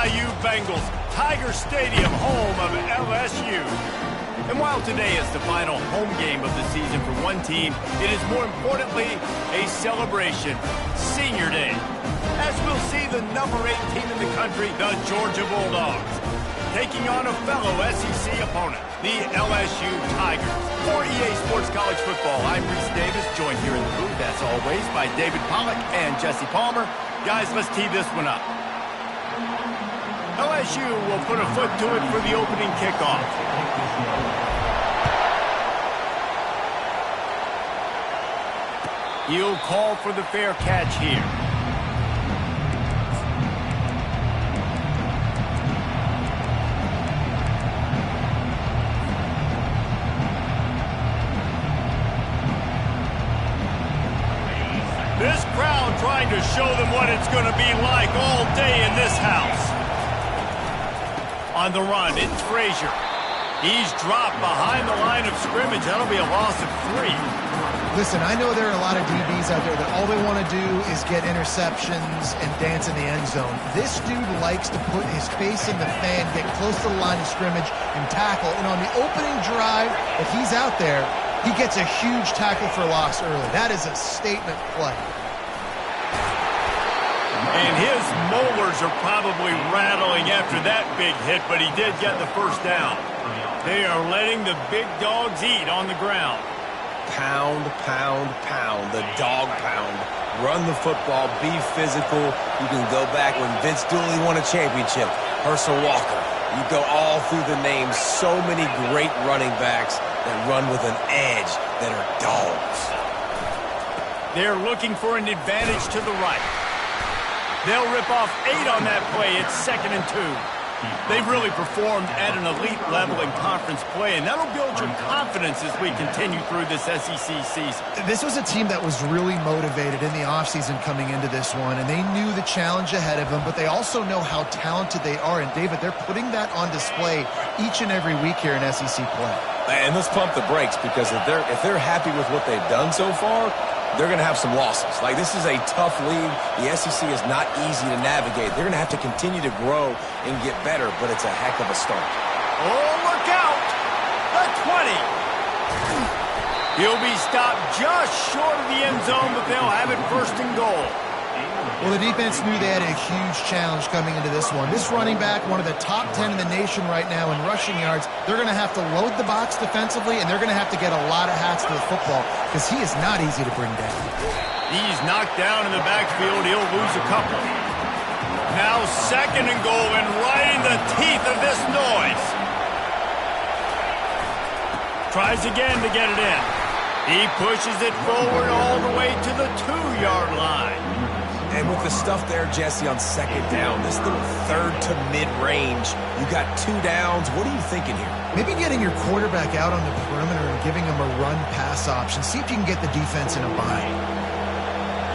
BYU Bengals, Tiger Stadium, home of LSU. And while today is the final home game of the season for one team, it is more importantly a celebration, Senior Day. As we'll see the number 8 team in the country, the Georgia Bulldogs, taking on a fellow SEC opponent, the LSU Tigers. For EA Sports College Football, I'm Reese Davis, joined here in the booth, as always, by David Pollack and Jesse Palmer. Guys, let's tee this one up. LSU will put a foot to it for the opening kickoff. He'll call for the fair catch here. This crowd trying to show them what it's going to be like all day in this house. On the run, it's Frazier. He's dropped behind the line of scrimmage. That'll be a loss of 3. Listen, I know there are a lot of DBs out there that all they want to do is get interceptions and dance in the end zone. This dude likes to put his face in the fan, get close to the line of scrimmage, and tackle. And on the opening drive that he's out there, he gets a huge tackle for loss early. That is a statement play. And his molars are probably rattling after that big hit, but he did get the first down. They are letting the big dogs eat on the ground. Pound, pound, pound, the dog pound. Run the football, be physical. You can go back when Vince Dooley won a championship. Herschel Walker. You go all through the names. So many great running backs that run with an edge that are dogs. They're looking for an advantage to the right. They'll rip off 8 on that play. It's 2nd and 2. They've really performed at an elite level in conference play, and that'll build your confidence as we continue through this SEC season. This was a team that was really motivated in the offseason coming into this one, and they knew the challenge ahead of them, but they also know how talented they are. And, David, they're putting that on display each and every week here in SEC play. And let's pump the brakes, because if they're happy with what they've done so far, they're going to have some losses. Like, this is a tough league. The SEC is not easy to navigate. They're going to have to continue to grow and get better, but it's a heck of a start. Oh, look out! The 20. He'll be stopped just short of the end zone, but they'll have it 1st and goal. Well, the defense knew they had a huge challenge coming into this one. This running back, one of the top 10 in the nation right now in rushing yards, they're going to have to load the box defensively, and they're going to have to get a lot of hats to the football because he is not easy to bring down. He's knocked down in the backfield. He'll lose a couple. Now 2nd and goal, and right in the teeth of this noise. Tries again to get it in. He pushes it forward all the way to the 2-yard line. And with the stuff there, Jesse, on 2nd down, this little 3rd to mid-range, you got 2 downs. What are you thinking here? Maybe getting your quarterback out on the perimeter and giving him a run-pass option. See if you can get the defense in a bind.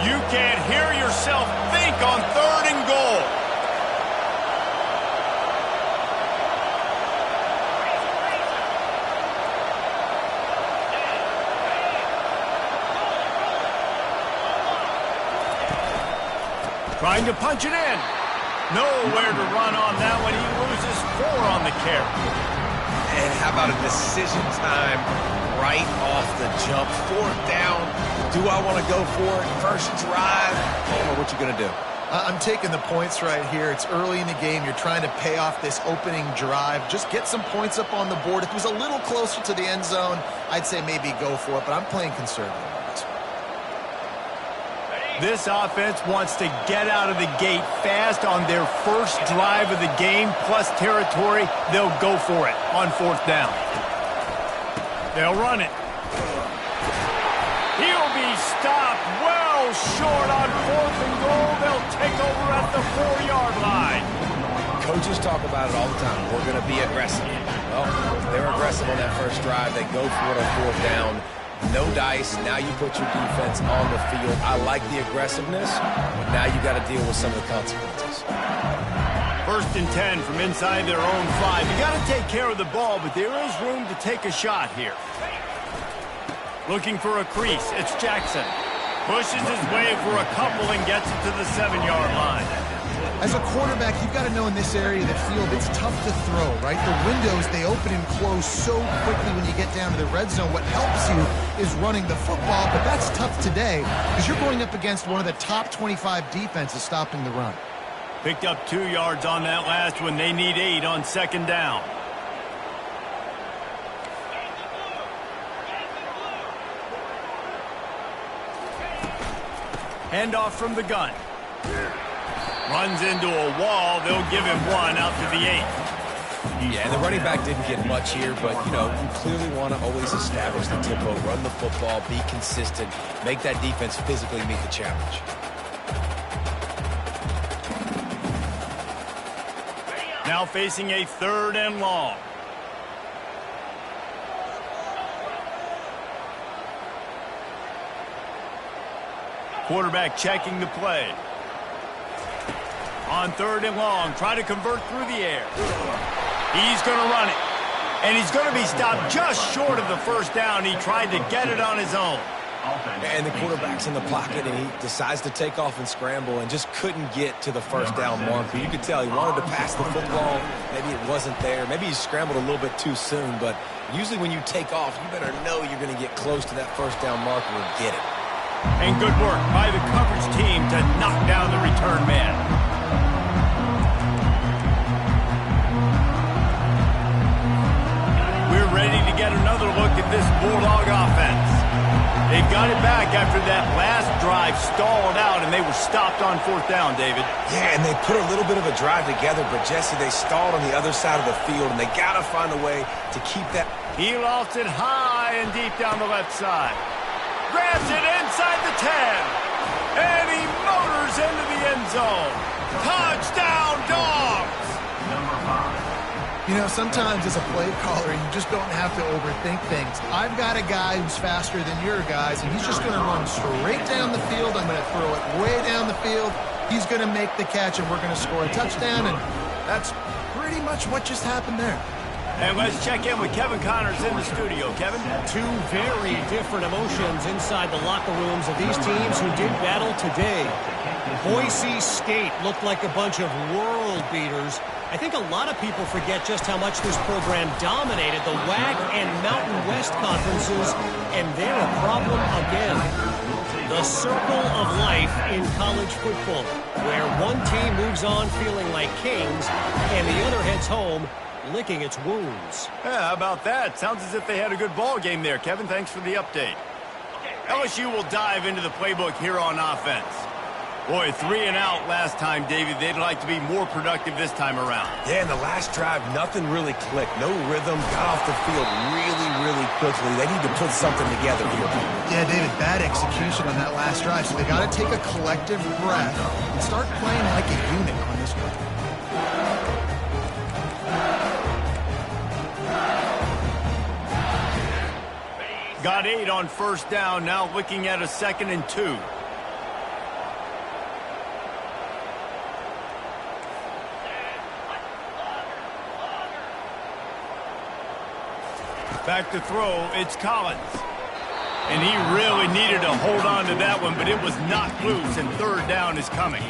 You can't hear yourself think on 3rd and goal. Trying to punch it in. Nowhere to run on that one. He loses 4 on the carry. And how about a decision time right off the jump? 4th down. Do I want to go for it? First drive. Palmer, what you going to do? I'm taking the points right here. It's early in the game. You're trying to pay off this opening drive. Just get some points up on the board. If it was a little closer to the end zone, I'd say maybe go for it, but I'm playing conservative. This offense wants to get out of the gate fast on their first drive of the game, plus territory. They'll go for it on 4th down. They'll run it. He'll be stopped well short on 4th and goal. They'll take over at the 4-yard line. Coaches talk about it all the time. We're going to be aggressive. Well, they're aggressive on that first drive. They go for it on 4th down. No dice. Now you put your defense on the field. I like the aggressiveness, but now you got to deal with some of the consequences. 1st and 10 from inside their own 5. You got to take care of the ball, but there is room to take a shot here. Looking for a crease. It's Jackson. Pushes his way for a couple and gets it to the 7-yard line. As a quarterback, you've got to know in this area of the field, it's tough to throw, right? The windows, they open and close so quickly when you get down to the red zone. What helps you is running the football, but that's tough today because you're going up against one of the top 25 defenses stopping the run. Picked up 2 yards on that last one. They need 8 on second down. Handoff from the gun. Runs into a wall. They'll give him 1 out to the 8. Yeah, and the running back didn't get much here, but, you clearly want to always establish the tempo, run the football, be consistent, make that defense physically meet the challenge. Now facing a 3rd and long. Quarterback checking the play. On 3rd and long, try to convert through the air. He's going to run it. And he's going to be stopped just short of the first down. He tried to get it on his own. And the quarterback's in the pocket, and he decides to take off and scramble and just couldn't get to the first down marker. You could tell he wanted to pass the football. Maybe it wasn't there. Maybe he scrambled a little bit too soon. But usually when you take off, you better know you're going to get close to that first down marker and get it. And good work by the coverage team to knock down the return man. We're ready to get another look at this Bulldog offense. They've got it back after that last drive stalled out, and they were stopped on 4th down, David. Yeah, and they put a little bit of a drive together, but, Jesse, they stalled on the other side of the field, and they got to find a way to keep that. He lost it high and deep down the left side. Grabs it inside the 10. And he motors into the end zone. Touchdown, Dogs! Sometimes as a play caller, you just don't have to overthink things. I've got a guy who's faster than your guys, and he's just going to run straight down the field. I'm going to throw it way down the field. He's going to make the catch, and we're going to score a touchdown, and that's pretty much what just happened there. And let's check in with Kevin Connors in the studio. Kevin? 2 very different emotions inside the locker rooms of these teams who did battle today. Boise State looked like a bunch of world beaters. I think a lot of people forget just how much this program dominated the WAC and Mountain West conferences, and they're a problem again. The circle of life in college football, where one team moves on feeling like kings, and the other heads home licking its wounds. Yeah, how about that? Sounds as if they had a good ball game there. Kevin, thanks for the update. LSU will dive into the playbook here on offense. Boy, 3 and out last time, David. They'd like to be more productive this time around. Yeah, in the last drive, nothing really clicked. No rhythm. Got off the field really, really quickly. They need to put something together here. Yeah, David, bad execution on that last drive. So they got to take a collective breath and start playing like a unit on this one. Got 8 on first down, now looking at a 2nd and 2. Back to throw, it's Collins. And he really needed to hold on to that one, but it was knocked loose, and 3rd down is coming.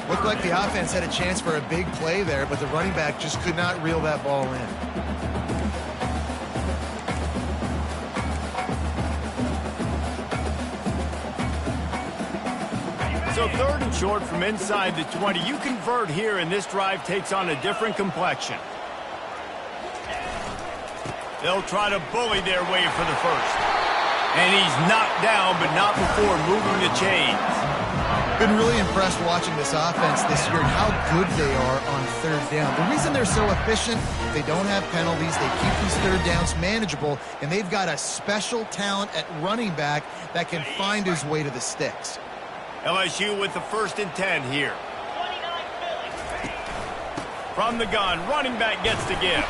Looked like the offense had a chance for a big play there, but the running back just could not reel that ball in. So 3rd and short from inside the 20. You convert here, and this drive takes on a different complexion. They'll try to bully their way for the first. And he's knocked down, but not before moving the chains. Been really impressed watching this offense this year and how good they are on 3rd down. The reason they're so efficient, they don't have penalties, they keep these 3rd downs manageable, and they've got a special talent at running back that can find his way to the sticks. LSU with the 1st and 10 here. From the gun, running back gets to give.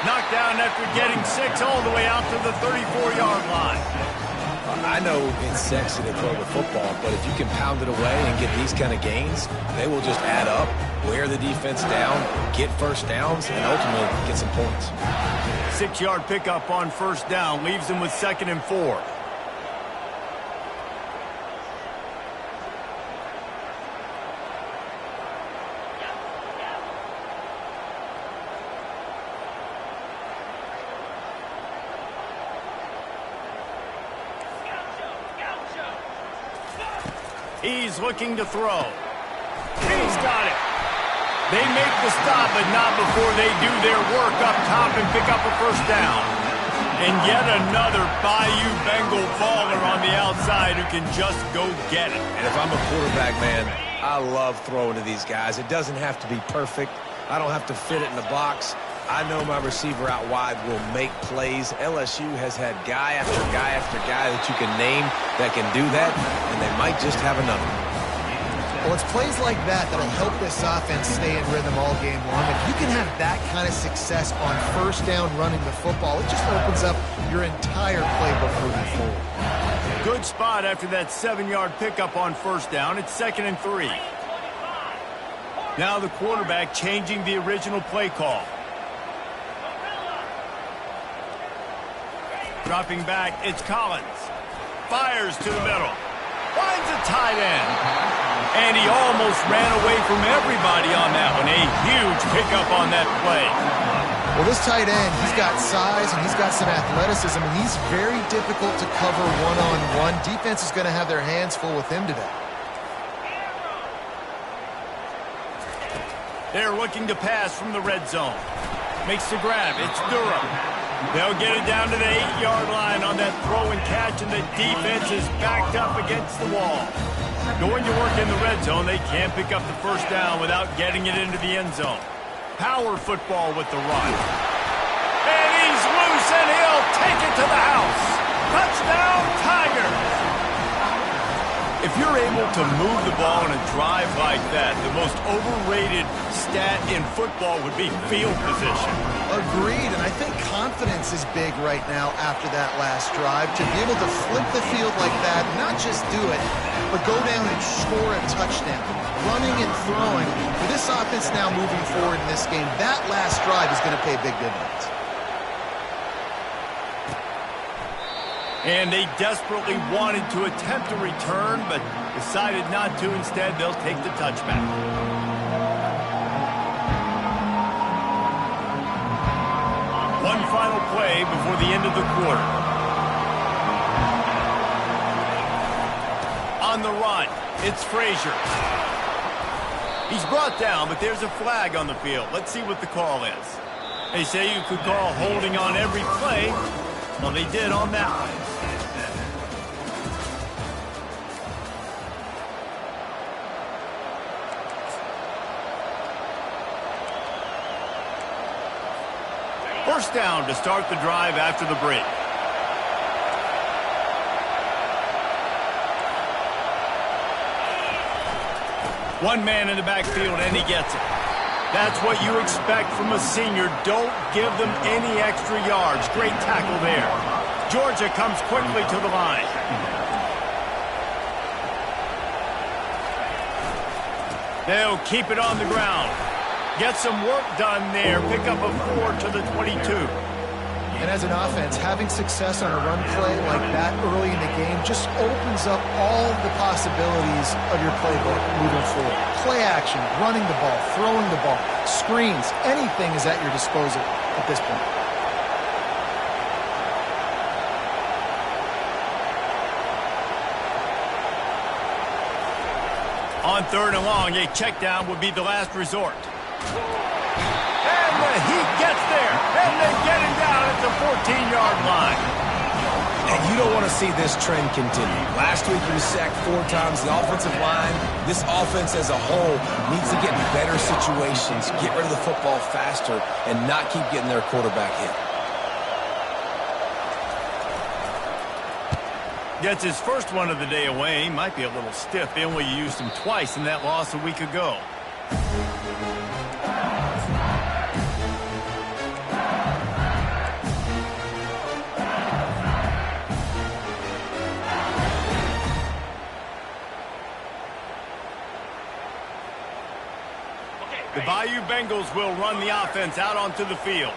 Knocked down after getting 6 all the way out to the 34-yard line. I know it's sexy to throw the football, but if you can pound it away and get these kind of gains, they will just add up, wear the defense down, get first downs, and ultimately get some points. 6-yard pickup on first down leaves them with 2nd and 4. He's looking to throw. He's got it. They make the stop, but not before they do their work up top and pick up a first down. And yet another Bayou Bengal baller on the outside who can just go get it. And if I'm a quarterback, man, I love throwing to these guys. It doesn't have to be perfect. I don't have to fit it in the box. I know my receiver out wide will make plays. LSU has had guy after guy after guy that you can name that can do that, and they might just have another. Well, it's plays like that that'll help this offense stay in rhythm all game long. If you can have that kind of success on first down running the football, it just opens up your entire playbook moving forward. Good spot after that 7-yard pickup on first down. It's 2nd and 3. Now the quarterback changing the original play call. Dropping back, it's Collins. Fires to the middle. Finds a tight end. And he almost ran away from everybody on that one. A huge pickup on that play. Well, this tight end, he's got size and he's got some athleticism, and he's very difficult to cover one-on-one. Defense is going to have their hands full with him today. They're looking to pass from the red zone. Makes the grab. It's Durham. They'll get it down to the 8-yard line on that throw and catch, and the defense is backed up against the wall. Going to work in the red zone, they can't pick up the first down without getting it into the end zone. Power football with the run. And he's loose, and he'll take it to the house. Touchdown, Tigers! If you're able to move the ball in a drive like that, the most overrated stat in football would be field position. Agreed, and I think confidence is big right now after that last drive. To be able to flip the field like that, not just do it, but go down and score a touchdown. Running and throwing. For this offense now moving forward in this game, that last drive is going to pay big dividends. And they desperately wanted to attempt a return, but decided not to. Instead, they'll take the touchback. One final play before the end of the quarter. On the run, it's Frazier. He's brought down, but there's a flag on the field. Let's see what the call is. They say you could call holding on every play. Well, they did on that one. First down to start the drive after the break. One man in the backfield, and he gets it. That's what you expect from a senior. Don't give them any extra yards. Great tackle there. Georgia comes quickly to the line. They'll keep it on the ground. Get some work done there. Pick up a 4 to the 22. And as an offense, having success on a run play like that early in the game just opens up all the possibilities of your playbook moving forward. Play action, running the ball, throwing the ball, screens, anything is at your disposal at this point. On 3rd and long, a check down would be the last resort. And the Heat gets there, and they get him down at the 14-yard line. And you don't want to see this trend continue. Last week he was sacked 4 times. The offensive line, this offense as a whole, needs to get in better situations, get rid of the football faster, and not keep getting their quarterback hit. Gets his first one of the day away. Might be a little stiff in where you used him twice in that loss a week ago. The Bayou Bengals will run the offense out onto the field.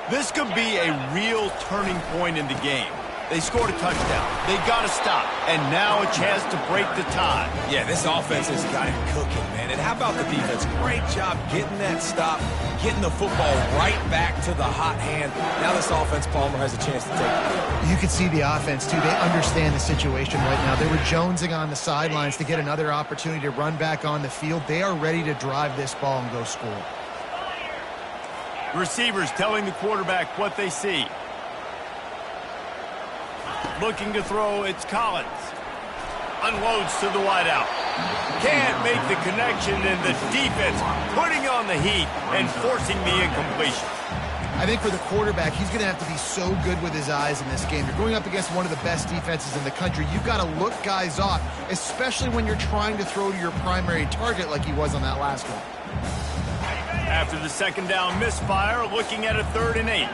This could be a real turning point in the game. They scored a touchdown. They got to stop. And now a chance to break the tie. Yeah, this offense has got it cooking, man. And how about the defense? Great job getting that stop, getting the football right back to the hot hand. Now this offense, Palmer, has a chance to take it. You can see the offense, too. They understand the situation right now. They were jonesing on the sidelines to get another opportunity to run back on the field. They are ready to drive this ball and go score. Receivers telling the quarterback what they see. Looking to throw, it's Collins. Unloads to the wideout. Can't make the connection, and the defense putting on the heat and forcing the incompletion. I think for the quarterback, he's going to have to be so good with his eyes in this game. You're going up against one of the best defenses in the country. You've got to look guys off, especially when you're trying to throw to your primary target like he was on that last one. After the second down misfire, looking at a 3rd and 8.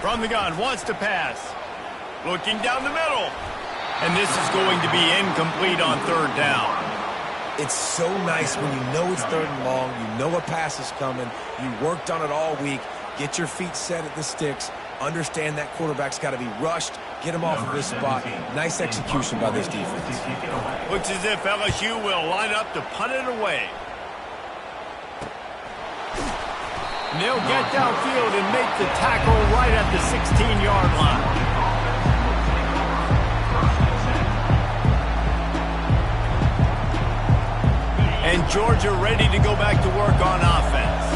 From the gun, wants to pass. Looking down the middle. And this is going to be incomplete on 3rd down. It's so nice when you know it's 3rd and long, you know a pass is coming, you worked on it all week, get your feet set at the sticks, understand that quarterback's got to be rushed, get him off of this spot. Nice execution by this defense. Looks as if LSU will line up to punt it away. And they'll get downfield and make the tackle right at the 16-yard line. And Georgia ready to go back to work on offense.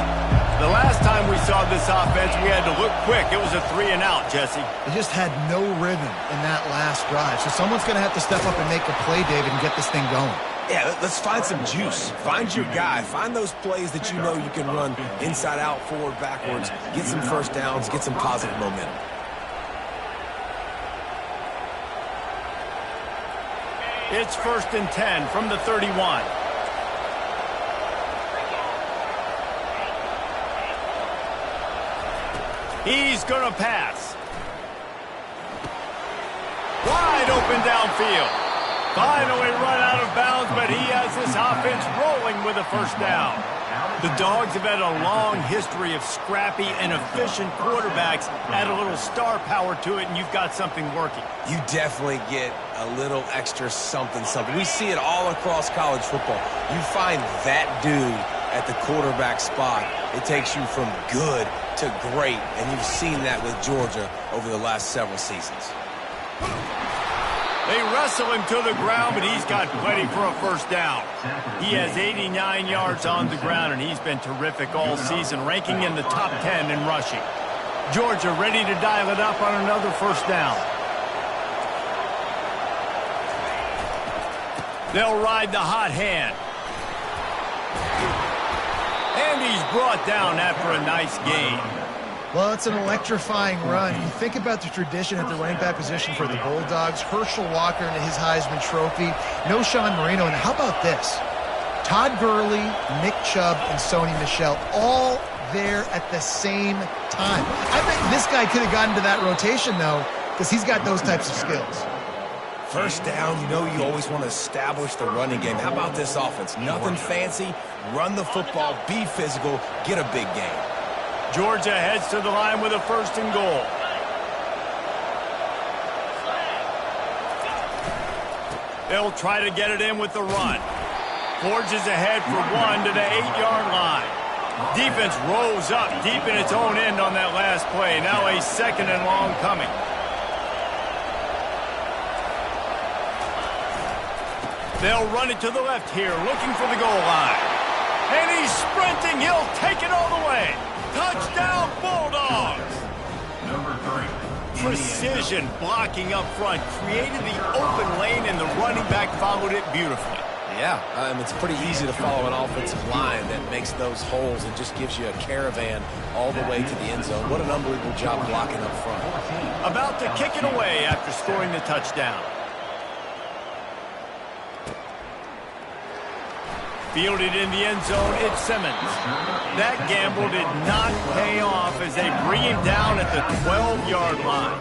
The last time we saw this offense, we had to look quick. It was a 3-and-out, Jesse. They just had no rhythm in that last drive. So someone's going to have to step up and make a play, David, and get this thing going. Yeah, let's find some juice. Find your guy. Find those plays that you know you can run inside out, forward, backwards. Get some first downs. Get some positive momentum. It's 1st and 10 from the 31. He's going to pass. Wide open downfield. Finally run out of bounds, but he has this offense rolling with a 1st down. The Dogs have had a long history of scrappy and efficient quarterbacks. Add a little star power to it, and you've got something working. You definitely get a little extra something. We see it all across college football. You find that dude at the quarterback spot, it takes you from good to great, and you've seen that with Georgia over the last several seasons. They wrestle him to the ground, but he's got plenty for a 1st down. He has 89 yards on the ground, and he's been terrific all season, ranking in the top 10 in rushing. Georgia ready to dial it up on another 1st down. They'll ride the hot hand. And he's brought down after a nice gain. Well, it's an electrifying run. You think about the tradition at the running back position for the Bulldogs. Herschel Walker and his Heisman Trophy. No Sean Marino. And how about this? Todd Gurley, Nick Chubb, and Sony Michel all there at the same time. I think this guy could have gotten to that rotation, though, because he's got those types of skills. 1st down, you know you always want to establish the running game. How about this offense? Nothing fancy. Run the football, be physical, get a big gain. Georgia heads to the line with a 1st and goal. They'll try to get it in with the run. Forges ahead for 1 to the 8-yard line. Defense rose up deep in its own end on that last play. Now a 2nd and long coming. They'll run it to the left here, looking for the goal line. And he's sprinting. He'll take it all the way. Touchdown, Bulldogs! Number 3. Precision blocking up front. Created the open lane, and the running back followed it beautifully. Yeah, it's pretty easy to follow an offensive line that makes those holes and just gives you a caravan all the way to the end zone. What an unbelievable job blocking up front. About to kick it away after scoring the touchdown. Fielded in the end zone, it's Simmons. That gamble did not pay off as they bring him down at the 12-yard line.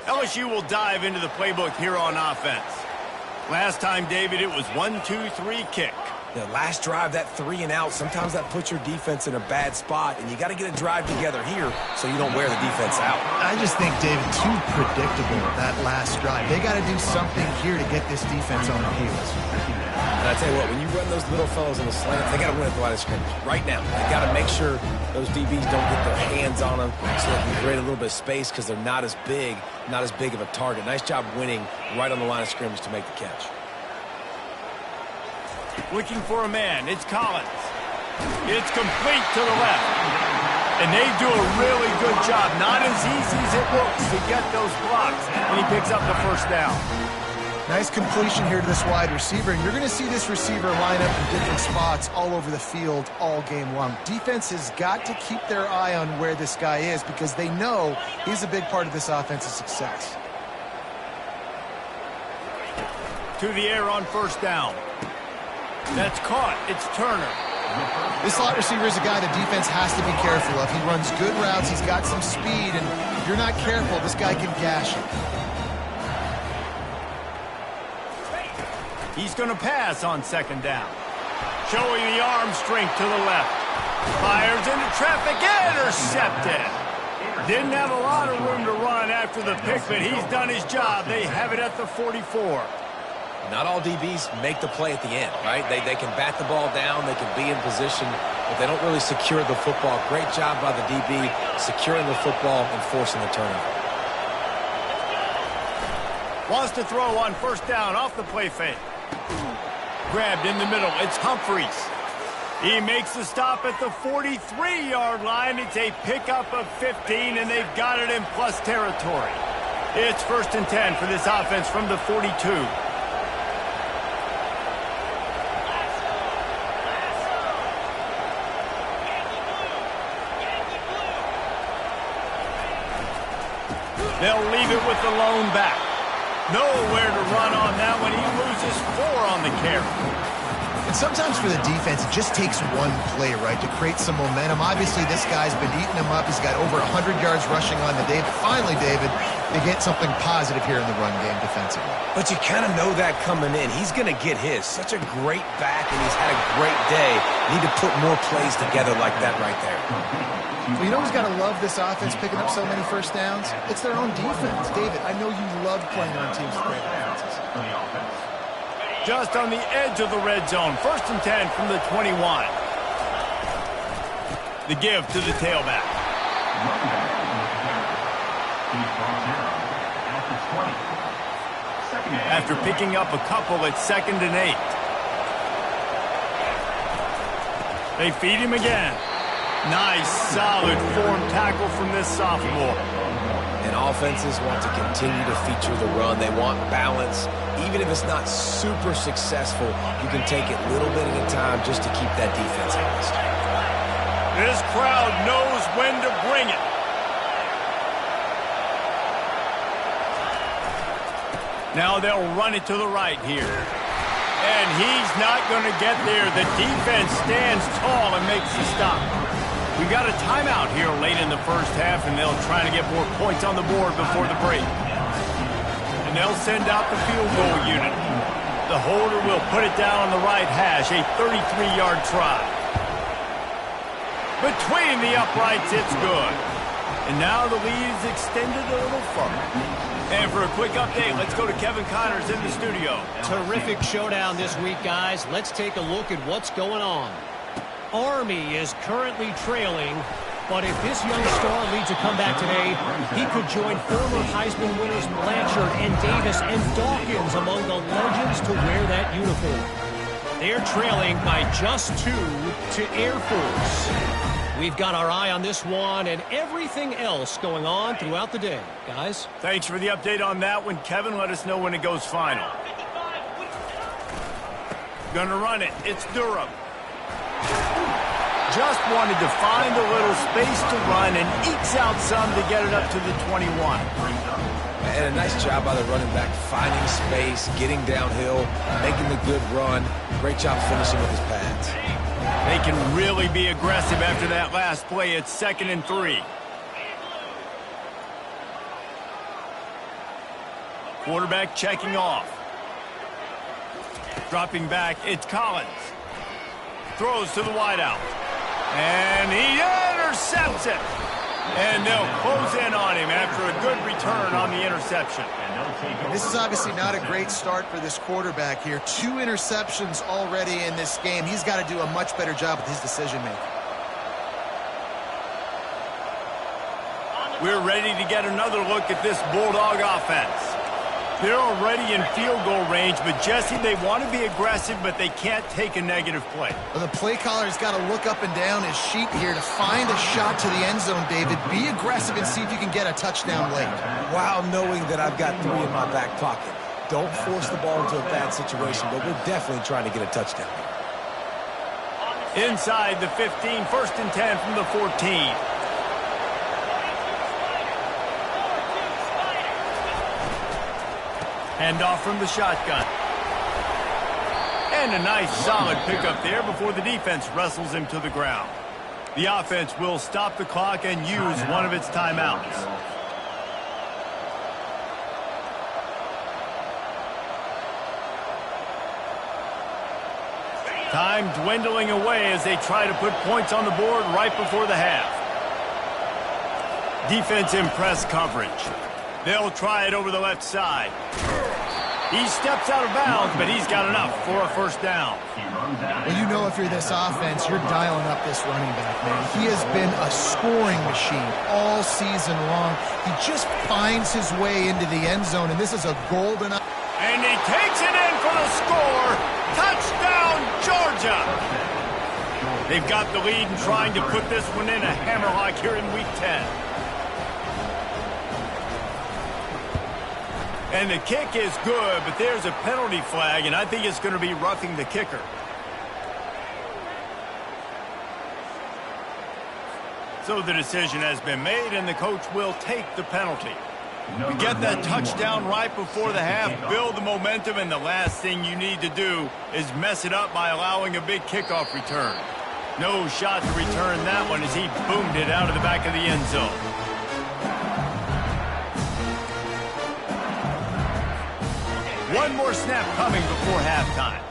LSU will dive into the playbook here on offense. Last time, David, it was 1-2-3 kick. The last drive, that 3 and out, sometimes that puts your defense in a bad spot, and you got to get a drive together here so you don't wear the defense out. I just think, David, too predictable, that last drive. They got to do something here to get this defense on their heels. And I tell you what, when you run those little fellows in the slants, they got to win at the line of scrimmage right now. They got to make sure those DBs don't get their hands on them so they can create a little bit of space because they're not as big of a target. Nice job winning right on the line of scrimmage to make the catch. Looking for a man, it's Collins. It's complete to the left. And they do a really good job. Not as easy as it looks to get those blocks. And he picks up the first down. Nice completion here to this wide receiver, and you're going to see this receiver line up in different spots all over the field all game long. Defense has got to keep their eye on where this guy is because they know he's a big part of this offensive success. To the air on first down. That's caught. It's Turner. This slot receiver is a guy the defense has to be careful of. He runs good routes. He's got some speed, and if you're not careful, this guy can gash you. He's going to pass on second down. Showing the arm strength to the left. Fires into traffic. Intercepted. Didn't have a lot of room to run after the pick, but he's done his job. They have it at the 44. Not all DBs make the play at the end, right? They can bat the ball down, they can be in position, but they don't really secure the football. Great job by the DB securing the football and forcing the turnover. Wants to throw on first down off the play fake. Grabbed in the middle. It's Humphreys. He makes the stop at the 43-yard line. It's a pickup of 15, and they've got it in plus territory. It's 1st and 10 for this offense from the 42. They'll leave it with the lone back. Nowhere to run on that one. He loses 4 on the carry. And sometimes for the defense, it just takes one play, right, to create some momentum. Obviously, this guy's been eating him up. He's got over 100 yards rushing on the day. But finally, David, they get something positive here in the run game defensively. But you kind of know that coming in. He's going to get his. Such a great back, and he's had a great day. Need to put more plays together like that right there. Well, you know who's got to love this offense picking up so many first downs? It's their own defense. David, I know you love playing on teams with great offenses. Just on the edge of the red zone. 1st and 10 from the 21. The give to the tailback. After picking up a couple, it's 2nd and 8. They feed him again. Nice, solid form tackle from this sophomore. And offenses want to continue to feature the run. They want balance. Even if it's not super successful, you can take it little bit at a time just to keep that defense honest. This crowd knows when to bring it. Now they'll run it to the right here. And he's not going to get there. The defense stands tall and makes the stop. We got a timeout here late in the first half, and they'll try to get more points on the board before the break. And they'll send out the field goal unit. The holder will put it down on the right hash, a 33-yard try. Between the uprights, it's good. And now the lead is extended a little further. And for a quick update, let's go to Kevin Connors in the studio. Terrific showdown this week, guys. Let's take a look at what's going on. Army is currently trailing, but if this young star leads a comeback today, he could join former Heisman winners Blanchard and Davis and Dawkins among the legends to wear that uniform. They're trailing by just 2 to Air Force. We've got our eye on this one and everything else going on throughout the day. Guys? Thanks for the update on that one, Kevin. Let us know when it goes final. Gonna run it. It's Durham. Just wanted to find a little space to run and ekes out some to get it up to the 21. And a nice job by the running back, finding space, getting downhill, making the good run. Great job finishing with his pads. They can really be aggressive after that last play. It's 2nd and 3. Quarterback checking off. Dropping back, it's Collins. Throws to the wideout. And he intercepts it. And they'll close in on him after a good return on the interception. This is obviously not a great start for this quarterback here. 2 interceptions already in this game. He's got to do a much better job with his decision-making. We're ready to get another look at this Bulldog offense. They're already in field goal range, but Jesse, they want to be aggressive, but they can't take a negative play. Well, the play caller's got to look up and down his sheet here to find a shot to the end zone, David. Be aggressive and see if you can get a touchdown late. While knowing that I've got 3 in my back pocket. Don't force the ball into a bad situation, but we're definitely trying to get a touchdown. Inside the 15, 1st and 10 from the 14. Hand off from the shotgun. And a nice solid pickup there before the defense wrestles him to the ground. The offense will stop the clock and use one of its timeouts. Time dwindling away as they try to put points on the board right before the half. Defense in press coverage. They'll try it over the left side. He steps out of bounds, but he's got enough for a 1st down. Well, you know if you're this offense, you're dialing up this running back, man. He has been a scoring machine all season long. He just finds his way into the end zone, and this is a golden... And he takes it in for the score. Touchdown, Georgia! They've got the lead and trying to put this one in a hammerlock here in Week 10. And the kick is good, but there's a penalty flag, and I think it's going to be roughing the kicker. So the decision has been made, and the coach will take the penalty. You get that touchdown right before the half, build the momentum, and the last thing you need to do is mess it up by allowing a big kickoff return. No shot to return that one as he boomed it out of the back of the end zone. One more snap coming before halftime.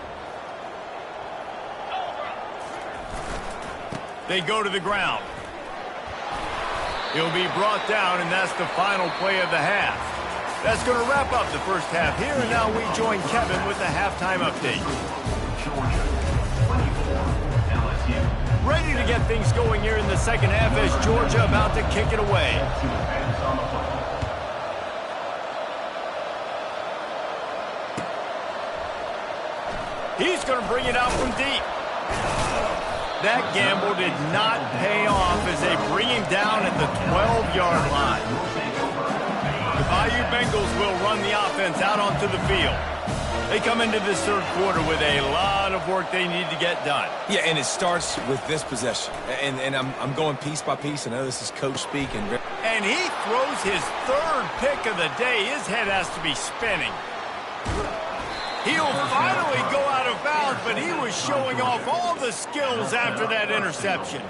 They go to the ground. He'll be brought down, and that's the final play of the half. That's going to wrap up the first half here, and now we join Kevin with the halftime update. Georgia, 24, LSU. Ready to get things going here in the second half as Georgia about to kick it away. He's going to bring it out from deep. That gamble did not pay off as they bring him down at the 12-yard line. The Bayou Bengals will run the offense out onto the field. They come into this third quarter with a lot of work they need to get done. Yeah, and it starts with this possession. And I'm going piece by piece. I know this is coach speak. And he throws his 3rd pick of the day. His head has to be spinning. He'll finally go out of bounds, but he was showing off all the skills after that interception.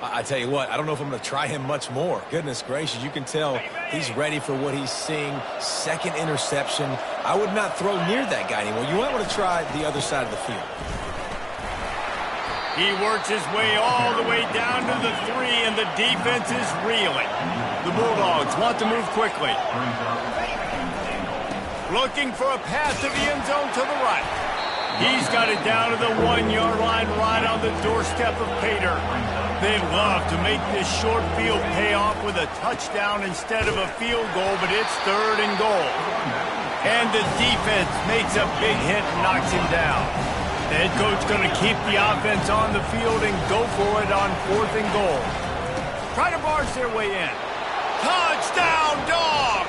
I tell you what, I don't know if I'm going to try him much more. Goodness gracious, you can tell he's ready for what he's seeing. 2nd interception. I would not throw near that guy anymore. You might want to try the other side of the field. He works his way all the way down to the 3, and the defense is reeling. The Bulldogs want to move quickly. Looking for a pass to the end zone to the right. He's got it down to the 1-yard line right on the doorstep of Pater. They'd love to make this short field pay off with a touchdown instead of a field goal, but it's 3rd and goal. And the defense makes a big hit and knocks him down. The head coach going to keep the offense on the field and go for it on 4th and goal. Try to barge their way in. Touchdown, Dogs!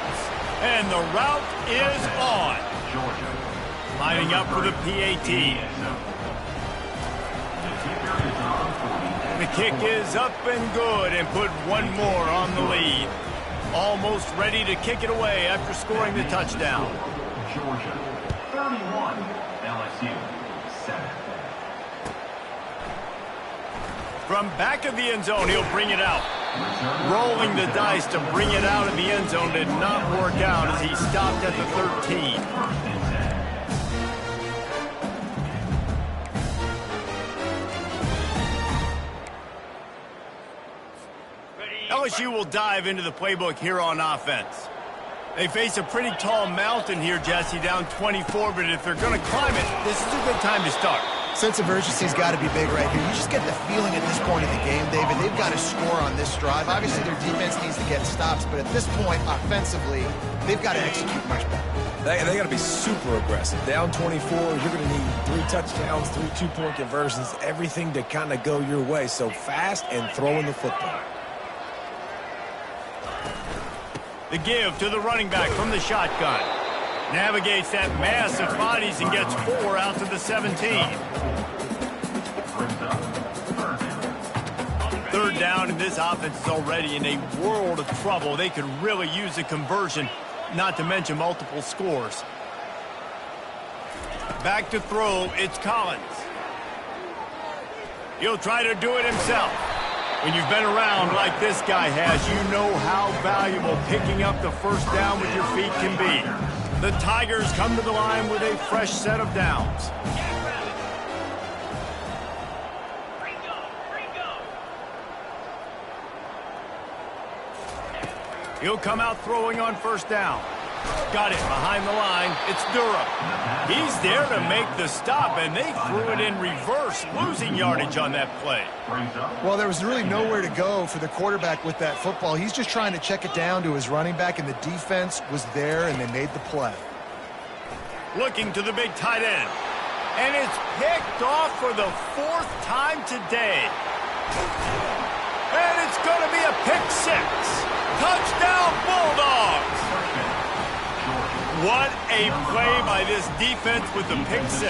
And the route is on. Lining up for the PAT. The kick is up and good and put one more on the lead. Almost ready to kick it away after scoring the touchdown. Georgia 31, LSU 7. From back of the end zone, he'll bring it out. Rolling the dice to bring it out of the end zone did not work out as he stopped at the 13. LSU will dive into the playbook here on offense. They face a pretty tall mountain here, Jesse, down 24, but if they're going to climb it, this is a good time to start. Sense of urgency's got to be big right here. You just get the feeling at this point of the game, David, they've got to score on this drive. Obviously, their defense needs to get stops, but at this point, offensively, they've got to execute much better. They got to be super aggressive. Down 24, you're going to need 3 touchdowns, 3 two-point conversions, everything to kind of go your way. So fast and throwing the football. The give to the running back from the shotgun. Navigates that mass of bodies and gets 4 out to the 17. Third down, and this offense is already in a world of trouble. They could really use a conversion, not to mention multiple scores. Back to throw, it's Collins. He'll try to do it himself. When you've been around like this guy has, you know how valuable picking up the first down with your feet can be. The Tigers come to the line with a fresh set of downs. He'll come out throwing on first down. Got it behind the line. It's Durham. He's there to make the stop, and they threw it in reverse, losing yardage on that play. Well, there was really nowhere to go for the quarterback with that football. He's just trying to check it down to his running back, and the defense was there, and they made the play. Looking to the big tight end. And it's picked off for the 4th time today. And it's going to be a pick 6. Touchdown, Bulldogs! What a play by this defense with the pick 6.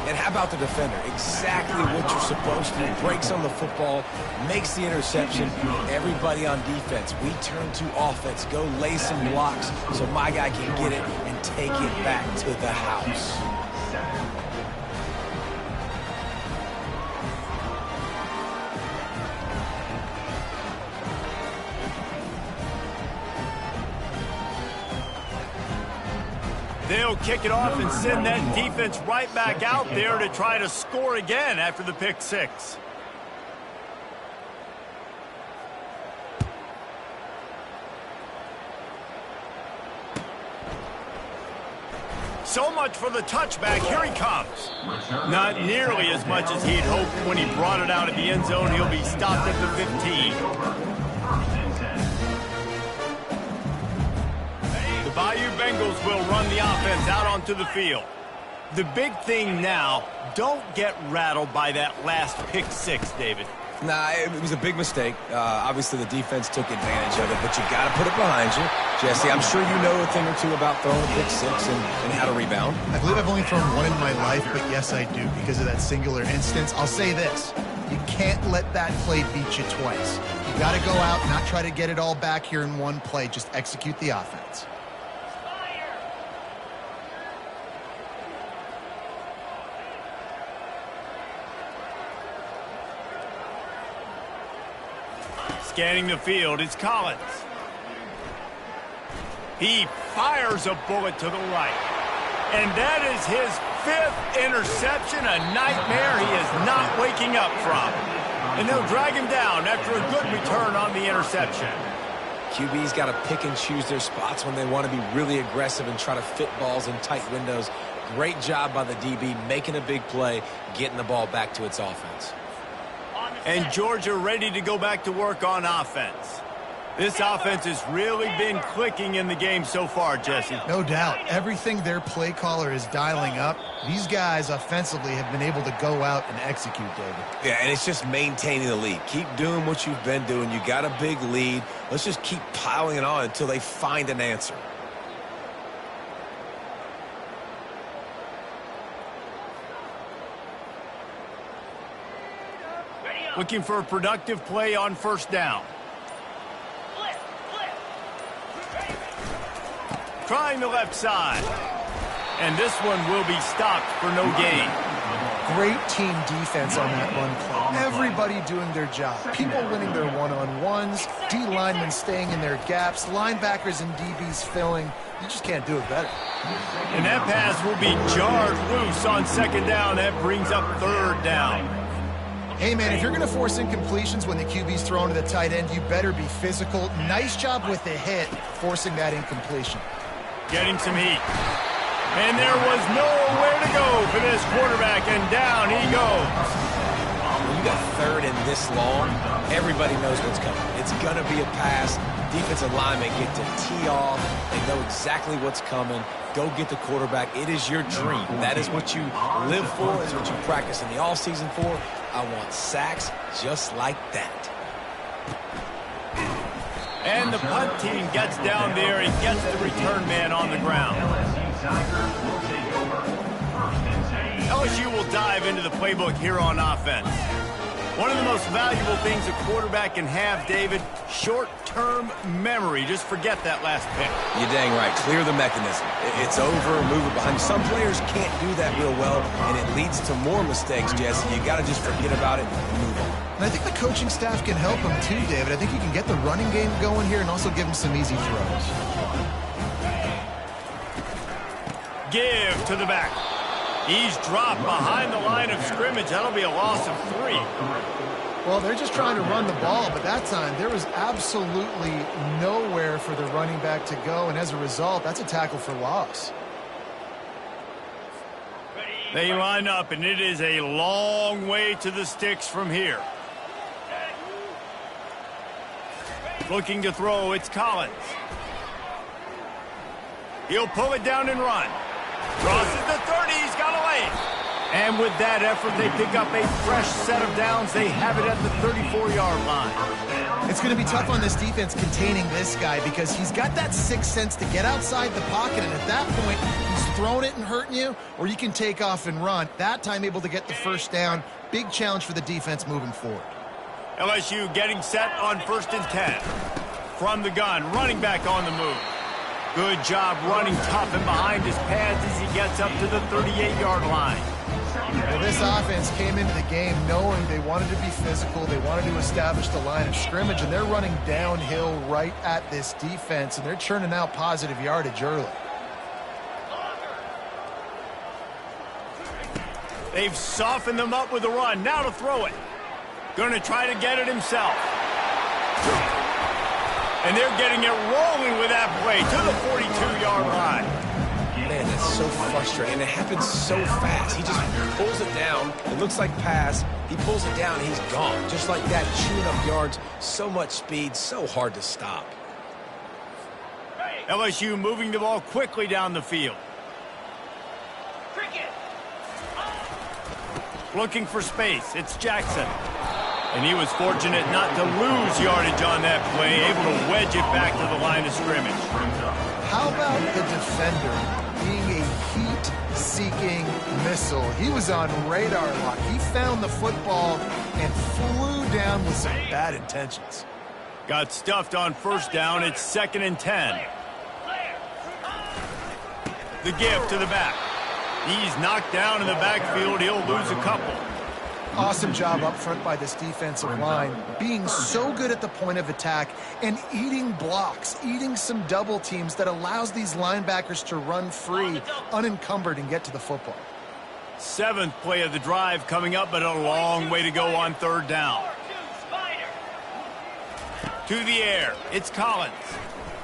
And how about the defender? Exactly what you're supposed to do. Breaks on the football, makes the interception. Everybody on defense, we turn to offense. Go lay some blocks so my guy can get it and take it back to the house. They'll kick it off and send that defense right back out there to try to score again after the pick 6. So much for the touchback. Here he comes. Not nearly as much as he'd hoped when he brought it out of the end zone. He'll be stopped at the 15. The Bayou Bengals will run the offense out onto the field. The big thing now, don't get rattled by that last pick 6, David. Nah, it was a big mistake. Obviously, the defense took advantage of it, but you got to put it behind you. Jesse, I'm sure you know a thing or two about throwing a pick 6 and how to rebound. I believe I've only thrown one in my life, but yes, I do because of that singular instance. I'll say this. You can't let that play beat you twice. You got to go out, not try to get it all back here in one play. Just execute the offense. Scanning the field, it's Collins. He fires a bullet to the right. And that is his 5th interception, a nightmare he is not waking up from. And they'll drag him down after a good return on the interception. QB's got to pick and choose their spots when they want to be really aggressive and try to fit balls in tight windows. Great job by the DB making a big play, getting the ball back to its offense. And Georgia ready to go back to work on offense. This offense has really been clicking in the game so far, Jesse. No doubt. Everything their play caller is dialing up, these guys offensively have been able to go out and execute, David. Yeah, and it's just maintaining the lead. Keep doing what you've been doing. You got a big lead. Let's just keep piling it on until they find an answer. Looking for a productive play on first down. Trying the left side. And this one will be stopped for no gain. Great team defense on that run play. Everybody doing their job. People winning their one-on-ones, D linemen staying in their gaps, linebackers and DBs filling. You just can't do it better. And that pass will be jarred loose on second down. That brings up third down. Hey, man, if you're going to force incompletions when the QB's thrown to the tight end, you better be physical. Nice job with the hit, forcing that incompletion. Getting some heat. And there was nowhere to go for this quarterback, and down he goes. When you got third and this long, everybody knows what's coming. It's going to be a pass. Defensive linemen get to tee off. They know exactly what's coming. Go get the quarterback. It is your dream. That is what you live for. It's what you practice in the offseason for. I want sacks just like that. And the punt team gets down there and gets the return man on the ground. LSU will dive into the playbook here on offense. One of the most valuable things a quarterback can have, David, short-term memory. Just forget that last pick. You're dang right. Clear the mechanism. It's over, move it behind. Some players can't do that real well, and it leads to more mistakes, Jesse. You got to just forget about it and move on. And I think the coaching staff can help him too, David. I think you can get the running game going here and also give him some easy throws. Give to the back. He's dropped behind the line of scrimmage. That'll be a loss of 3. Well, they're just trying to run the ball, but that time there was absolutely nowhere for the running back to go, and as a result, that's a tackle for loss. They line up, and it is a long way to the sticks from here. Looking to throw, it's Collins. He'll pull it down and run. Crosses the 30, he's got away. And with that effort, they pick up a fresh set of downs. They have it at the 34-yard line. It's going to be tough on this defense containing this guy because he's got that sixth sense to get outside the pocket, and at that point, he's throwing it and hurting you, or you can take off and run. That time able to get the first down. Big challenge for the defense moving forward. LSU getting set on 1st and 10. From the gun, running back on the move. Good job running tough and behind his pads as he gets up to the 38-yard line. Well, this offense came into the game knowing they wanted to be physical, they wanted to establish the line of scrimmage, and they're running downhill right at this defense, and they're churning out positive yardage early. They've softened them up with a run. Now to throw it. Going to try to get it himself. And they're getting it rolling with that play to the 42-yard line. Man, that's so frustrating. It happens so fast. He just pulls it down. It looks like pass. He pulls it down, and he's gone. Just like that, chewing up yards. So much speed, so hard to stop. LSU moving the ball quickly down the field. Looking for space. It's Jackson. And he was fortunate not to lose yardage on that play, able to wedge it back to the line of scrimmage. How about the defender being a heat-seeking missile? He was on radar lock. He found the football and flew down with some bad intentions. Got stuffed on first down. It's 2nd and 10. The give to the back. He's knocked down in the backfield. He'll lose a couple. Awesome job up front by this defensive line, being so good at the point of attack and eating blocks, eating some double teams that allows these linebackers to run free, unencumbered, and get to the football. 7th play of the drive coming up, but a long way to go on 3rd down. To the air, it's Collins.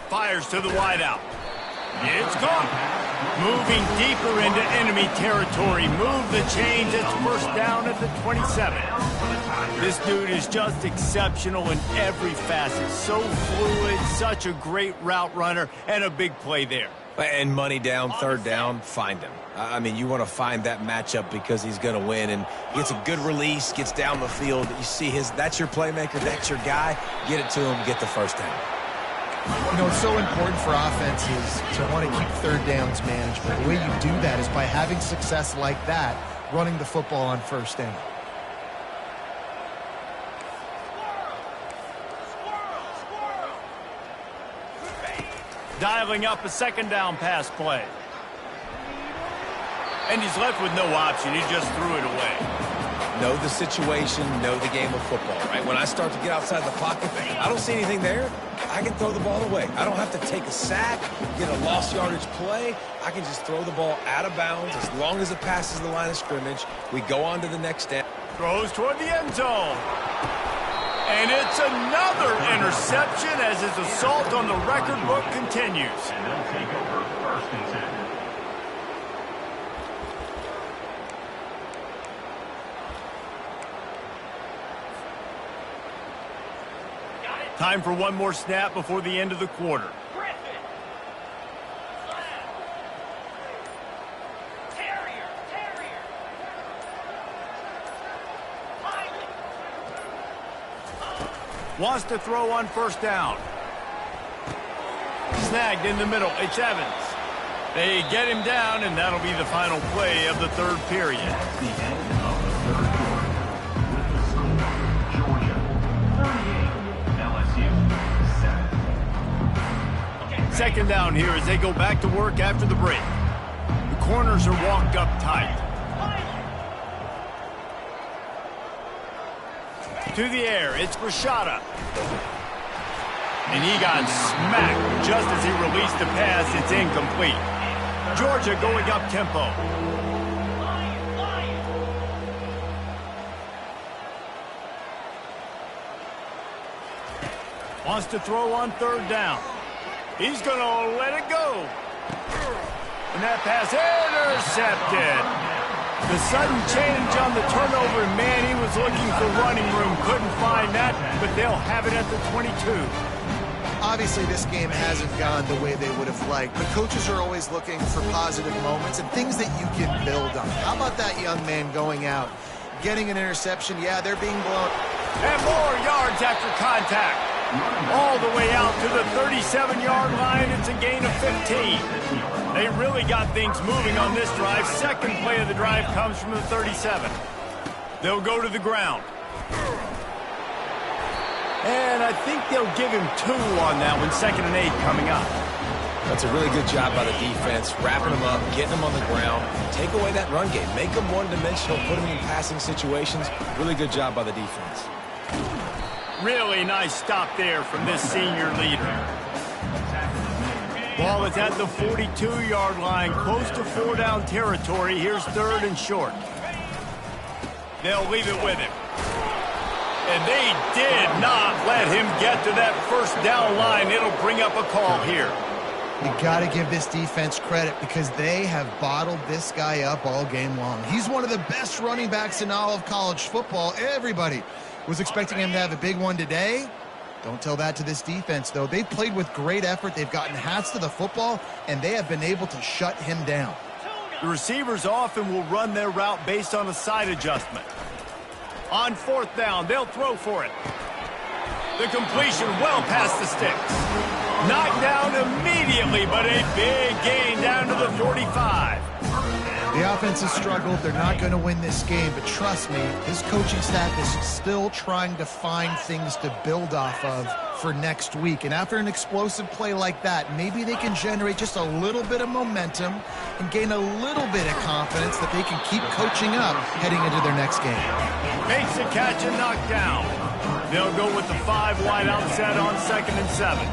Fires to the wideout. It's gone. Moving deeper into enemy territory. Move the chains. It's first down at the 27. This dude is just exceptional in every facet. So fluid, such a great route runner, and a big play there. And money down, 3rd down, find him. I mean, you want to find that matchup because he's going to win, and gets a good release, gets down the field. You see that's your playmaker, that's your guy. Get it to him, get the first down. You know, it's so important for offenses to want to keep 3rd downs managed, but the way you do that is by having success like that, running the football on 1st down. dialing up a second down pass play. And he's left with no option. He just threw it away. Know the situation, know the game of football, right? When I start to get outside the pocket, I don't see anything there, I can throw the ball away. I don't have to take a sack, get a lost yardage play. I can just throw the ball out of bounds as long as it passes the line of scrimmage. We go on to the next down. Throws toward the end zone. And it's another interception as his assault on the record book continues. And they'll take over first and 10. Time for one more snap before the end of the quarter. Wants to throw on first down. Snagged in the middle. It's Evans. They get him down, and that'll be the final play of the third period. That's the end of the third quarter. With the score, Georgia 38, LSU 7. Second down here as they go back to work after the break. The corners are walked up tight. To the air, it's Rashada. And he got smacked just as he released the pass. It's incomplete. Georgia going up tempo. Wants to throw on third down. He's going to let it go. And that pass intercepted. The sudden change on the turnover, man, he was looking for running room. Couldn't find that, but they'll have it at the 22. Obviously, this game hasn't gone the way they would have liked, but coaches are always looking for positive moments and things that you can build on. How about that young man going out, getting an interception? Yeah, they're being blown. And more yards after contact. All the way out to the 37-yard line. It's a gain of 15. They really got things moving on this drive. Second play of the drive comes from the 37. They'll go to the ground. And I think they'll give him 2 on that one. 2nd and 8 coming up. That's a really good job by the defense, wrapping them up, getting them on the ground. Take away that run game. Make them one-dimensional, put them in passing situations. Really good job by the defense. Really nice stop there from this senior leader. Ball is at the 42-yard line, close to 4-down territory. Here's 3rd and short. They'll leave it with him. And they did not let him get to that first down line. It'll bring up a call here. You got to give this defense credit because they have bottled this guy up all game long. He's one of the best running backs in all of college football. Everybody was expecting him to have a big one today. Don't tell that to this defense, though. They've played with great effort. They've gotten hats to the football, and they have been able to shut him down. The receivers often will run their route based on a side adjustment. On 4th down, they'll throw for it. The completion well past the sticks. Knocked down immediately, but a big gain down to the 45. The offense has struggled. They're not going to win this game, but trust me, this coaching staff is still trying to find things to build off of for next week. And after an explosive play like that, maybe they can generate just a little bit of momentum and gain a little bit of confidence that they can keep coaching up heading into their next game. Makes the catch and knocked down. They'll go with the 5 wide out set on 2nd and 7.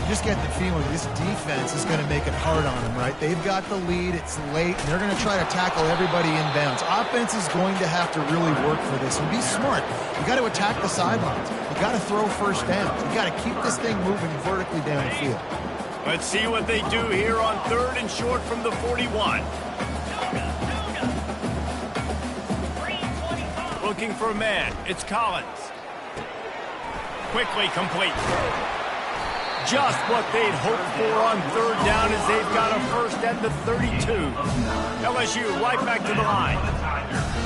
You just get the feeling this defense is going to make it hard on them, right? They've got the lead. It's late, and they're going to try to tackle everybody inbounds. Offense is going to have to really work for this and be smart. You got to attack the sidelines. You got to throw first downs. You got to keep this thing moving vertically down the field. Let's see what they do here on 3rd and short from the 41. Looking for a man. It's Collins. Quickly complete. Just what they'd hoped for on 3rd down as they've got a first at the 32. LSU right back to the line.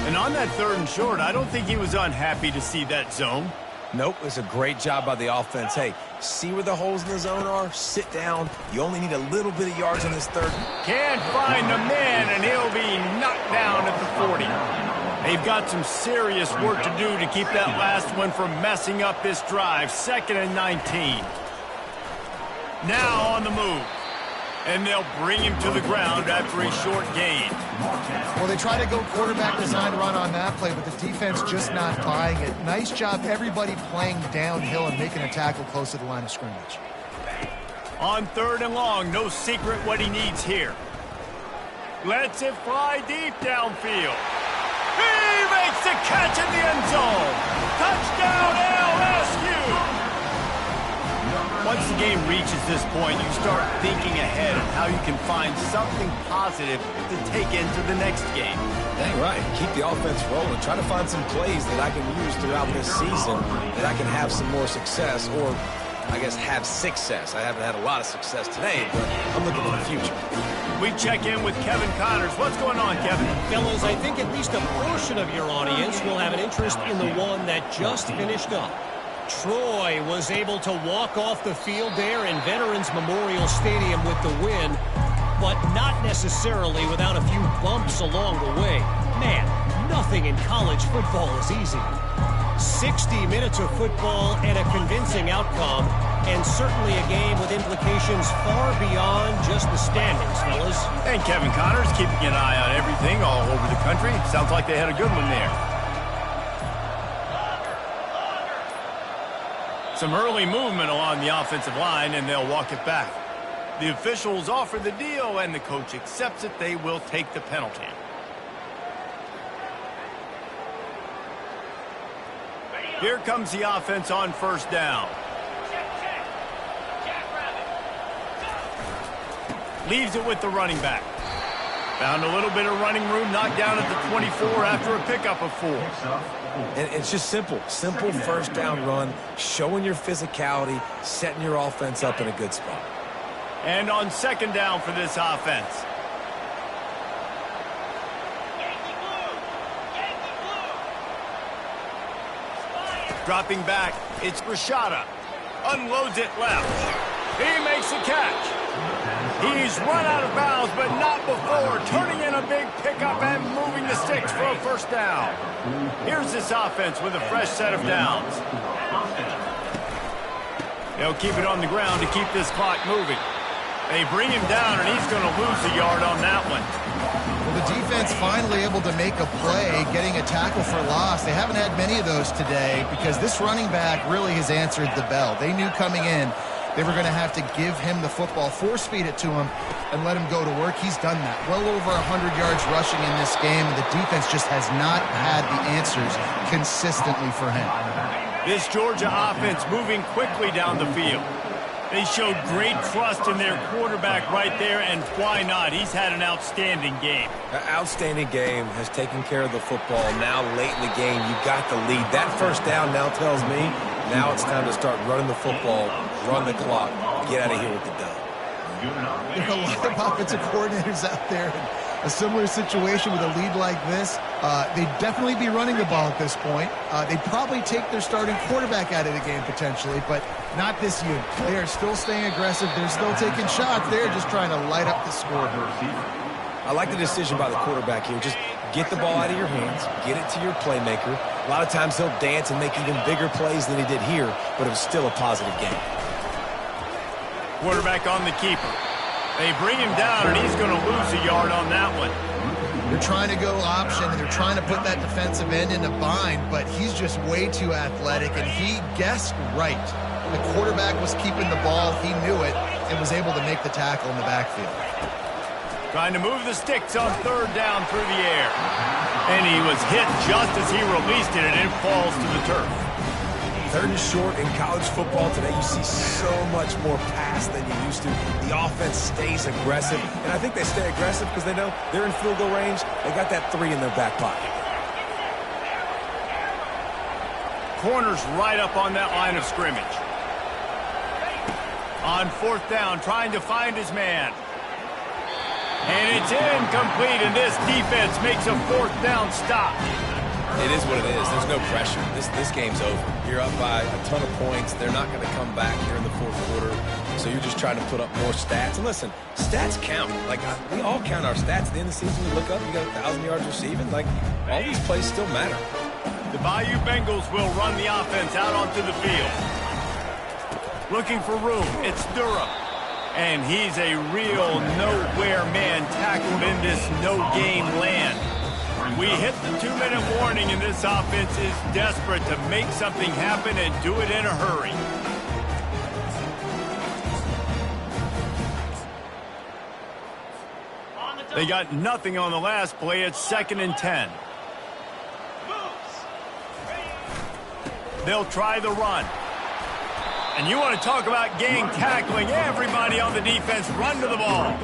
And on that 3rd and short, I don't think he was unhappy to see that zone. Nope, it's a great job by the offense. Hey, see where the holes in the zone are? Sit down. You only need a little bit of yards on this 3rd. Can't find a man, and he'll be knocked down at the 40. They've got some serious work to do to keep that last one from messing up this drive. 2nd and 19. Now on the move. And they'll bring him to the ground after a short gain. Well, they try to go quarterback design run on that play, but the defense just not buying it. Nice job, everybody playing downhill and making a tackle close to the line of scrimmage. On 3rd and long, no secret what he needs here. Lets it fly deep downfield. He makes the catch in the end zone. Touchdown, LSU! Once the game reaches this point, you start thinking ahead of how you can find something positive to take into the next game. Dang right. Keep the offense rolling. Try to find some plays that I can use throughout this season that I can have some more success, or I guess have success. I haven't had a lot of success today, but I'm looking for the future. We check in with Kevin Connors. What's going on, Kevin? Fellas, I think at least a portion of your audience will have an interest in the one that just finished up. Troy was able to walk off the field there in Veterans Memorial Stadium with the win, but not necessarily without a few bumps along the way. Man, nothing in college football is easy. 60 minutes of football and a convincing outcome, and certainly a game with implications far beyond just the standings, fellas. And Kevin Connors keeping an eye on everything all over the country. Sounds like they had a good one there. Some early movement along the offensive line, and they'll walk it back. The officials offer the deal, and the coach accepts it. They will take the penalty. Here comes the offense on 1st down. Leaves it with the running back. Found a little bit of running room, knocked down at the 24 after a pickup of 4. And it's just simple 1st down run, showing your physicality, setting your offense up in a good spot. And on 2nd down for this offense. Dropping back, it's Rashada. Unloads it left. He makes the catch. He's run out of bounds, but not before turning in a big pickup and moving the sticks for a 1st down. Here's this offense with a fresh set of downs. They'll keep it on the ground to keep this clock moving. They bring him down, and he's going to lose a yard on that one. Well, the defense finally able to make a play, getting a tackle for loss. They haven't had many of those today because this running back really has answered the bell. They knew coming in they were going to have to give him the football, force-feed it to him, and let him go to work. He's done that. Well over 100 yards rushing in this game, and the defense just has not had the answers consistently for him. This Georgia offense moving quickly down the field. They showed great trust in their quarterback right there, and why not? He's had an outstanding game. An outstanding game, has taken care of the football. Now late in the game, you got the lead. That 1st down now tells me now it's time to start running the football, run the clock, get out of here with the dub. There are a lot of offensive coordinators out there in a similar situation with a lead like this. They'd definitely be running the ball at this point. They'd probably take their starting quarterback out of the game potentially, but not this unit. They are still staying aggressive. They're still taking shots. They're just trying to light up the scoreboard. I like the decision by the quarterback here. Just get the ball out of your hands, get it to your playmaker. A lot of times he'll dance and make even bigger plays than he did here, but it was still a positive game. Quarterback on the keeper. They bring him down, and he's going to lose a yard on that one. They're trying to go option, and they're trying to put that defensive end in a bind, but he's just way too athletic, and he guessed right. The quarterback was keeping the ball. He knew it and was able to make the tackle in the backfield. Trying to move the sticks on 3rd down through the air. And he was hit just as he released it, and it falls to the turf. 3rd and short in college football today. You see so much more pass than you used to. The offense stays aggressive, and I think they stay aggressive because they know they're in field goal range. They got that 3 in their back pocket. Corners right up on that line of scrimmage. On 4th down, trying to find his man. And it's incomplete, and this defense makes a 4th down stop. It is what it is. There's no pressure. This game's over. You're up by a ton of points. They're not going to come back here in the 4th quarter. So you're just trying to put up more stats. And listen, stats count. Like, we all count our stats at the end of the season. We look up, you got 1,000 yards receiving. Like, all these plays still matter. The Bayou Bengals will run the offense out onto the field. Looking for room. It's Durham. And he's a real nowhere man tackled in this no-game land. We hit the 2-minute warning, and this offense is desperate to make something happen and do it in a hurry. They got nothing on the last play. It's 2nd and 10. They'll try the run. And you want to talk about gang tackling. Everybody on the defense run to the ball.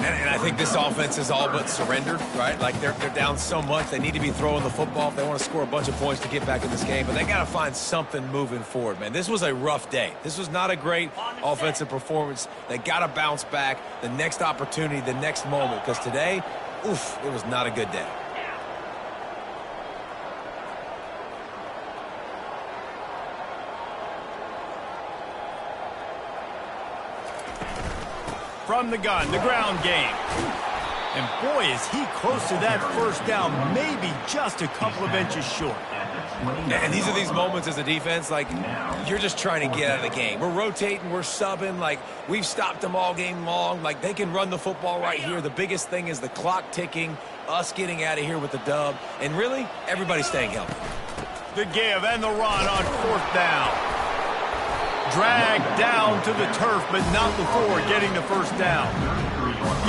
And I think this offense is all but surrendered, right? Like they're down so much, they need to be throwing the football if they want to score a bunch of points to get back in this game. But they got to find something moving forward, man. This was a rough day. This was not a great offensive performance. They got to bounce back the next opportunity, the next moment. Because today, oof, it was not a good day. From the gun, the ground game. And boy, is he close to that first down, maybe just a couple of inches short. And these are these moments as a defense, like, you're just trying to get out of the game. We're rotating, we're subbing, like, we've stopped them all game long. Like, they can run the football right here. The biggest thing is the clock ticking, us getting out of here with the dub, and really, everybody staying healthy. The give and the run on 4th down. Dragged down to the turf, but not before getting the first down.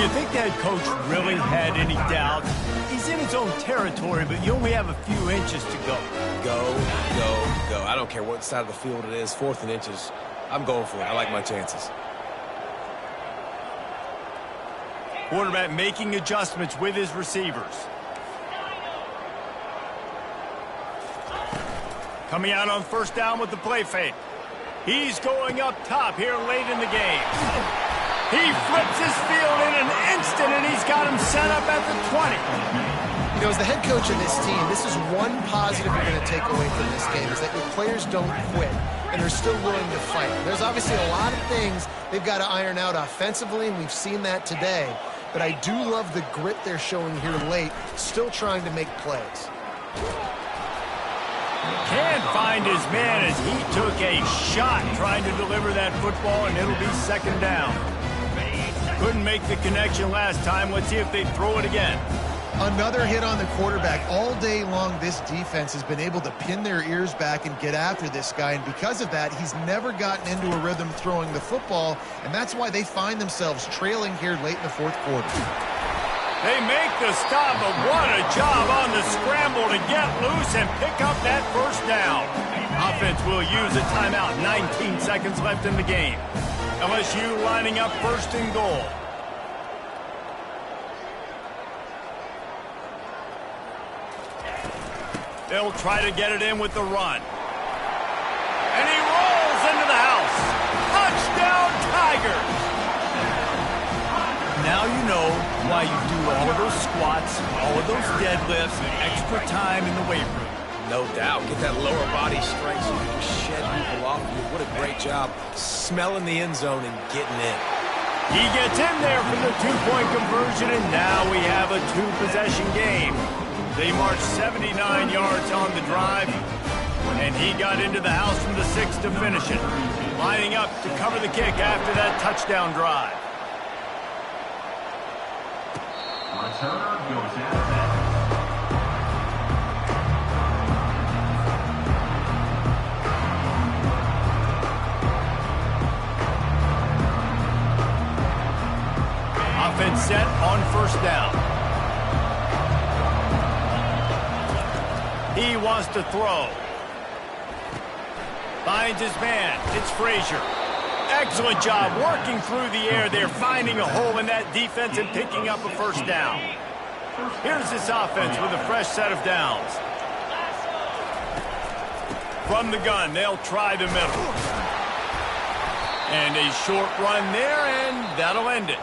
You think that coach really had any doubt? He's in his own territory, but you only have a few inches to go. Go, go, go. I don't care what side of the field it is, 4th and inches. I'm going for it. I like my chances. Quarterback making adjustments with his receivers. Coming out on 1st down with the play fake. He's going up top here late in the game. He flips his field in an instant, and he's got him set up at the 20. You know, as the head coach of this team, this is one positive you're going to take away from this game, is that your players don't quit, and they're still willing to fight. There's obviously a lot of things they've got to iron out offensively, and we've seen that today. But I do love the grit they're showing here late, still trying to make plays. Can't find his man as he took a shot trying to deliver that football, and it'll be 2nd down. Couldn't make the connection last time. Let's see if they throw it again. Another hit on the quarterback. All day long, this defense has been able to pin their ears back and get after this guy, and because of that, he's never gotten into a rhythm throwing the football, and that's why they find themselves trailing here late in the 4th quarter. They make the stop, but what a job on the scramble to get loose and pick up that first down. Offense will use a timeout. 19 seconds left in the game. LSU lining up 1st and goal. They'll try to get it in with the run. And he rolls into the house. Touchdown, Tigers! Now you know why you do all of those squats, all of those deadlifts, extra time in the weight room. No doubt. Get that lower body strength so you can shed people off you. What a great job smelling the end zone and getting in. He gets in there for the 2-point conversion, and now we have a 2-possession game. They marched 79 yards on the drive, and he got into the house from the 6 to finish it, lining up to cover the kick after that touchdown drive. Returner goes out of bounds. Offense set on 1st down. He wants to throw. Finds his man. It's Frazier. Excellent job working through the air there, finding a hole in that defense and picking up a 1st down. Here's this offense with a fresh set of downs. From the gun, they'll try the middle. And a short run there, and that'll end it.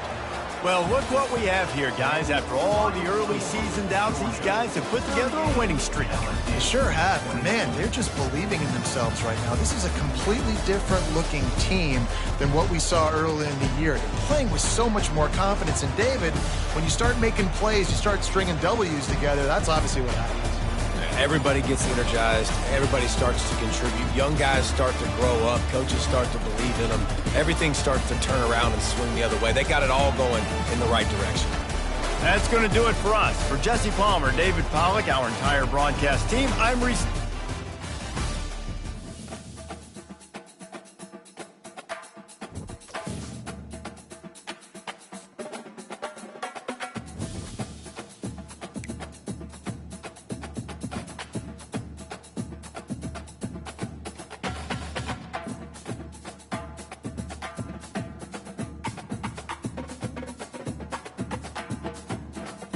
Well, look what we have here, guys. After all the early season doubts, these guys have put together a winning streak. They sure have. And man, they're just believing in themselves right now. This is a completely different looking team than what we saw early in the year. They're playing with so much more confidence. And David, when you start making plays, you start stringing W's together, that's obviously what happens. Everybody gets energized. Everybody starts to contribute. Young guys start to grow up. Coaches start to believe in them. Everything starts to turn around and swing the other way. They got it all going in the right direction. That's going to do it for us. For Jesse Palmer, David Pollack, our entire broadcast team, I'm Reese